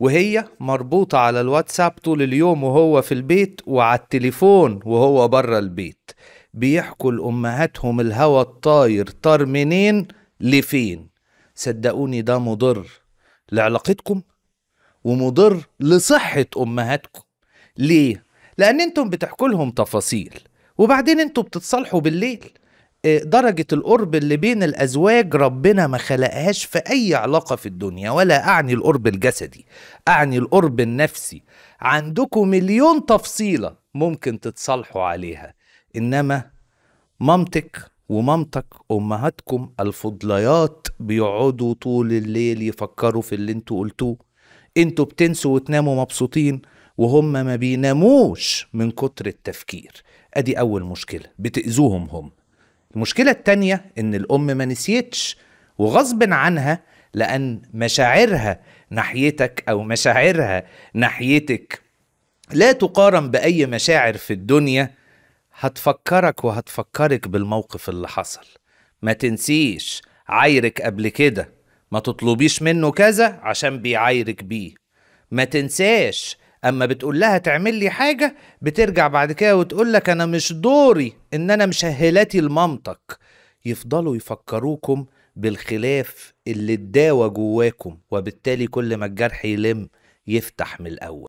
وهي مربوطة على الواتساب طول اليوم وهو في البيت، وعلى التليفون وهو بره البيت. بيحكوا لأمهاتهم الهوا الطاير طار منين لفين. صدقوني ده مضر لعلاقتكم ومضر لصحة أمهاتكم. ليه؟ لأن انتم بتحكوا لهم تفاصيل وبعدين انتم بتتصالحوا بالليل. درجة القرب اللي بين الأزواج ربنا ما خلقهاش في أي علاقة في الدنيا، ولا أعني القرب الجسدي، أعني القرب النفسي. عندكم مليون تفصيلة ممكن تتصالحوا عليها، إنما مامتك ومامتك أمهاتكم الفضليات بيقعدوا طول الليل يفكروا في اللي انتوا قلتوه. انتوا بتنسوا وتناموا مبسوطين وهم ما بيناموش من كتر التفكير. ادي اول مشكلة بتأذوهم هم. المشكلة التانية ان الام ما نسيتش وغصب عنها، لان مشاعرها ناحيتك او مشاعرها ناحيتك لا تقارن بأي مشاعر في الدنيا. هتفكرك وهتفكرك بالموقف اللي حصل. ما تنسيش عايرك قبل كده، ما تطلبيش منه كذا عشان بيعايرك بيه. ما تنساش اما بتقول لها تعمل لي حاجة بترجع بعد كده وتقول لك انا مش دوري ان انا مشهلاتي لمامتك. يفضلوا يفكروكم بالخلاف اللي اتداوى جواكم، وبالتالي كل ما الجرح يلم يفتح من الاول.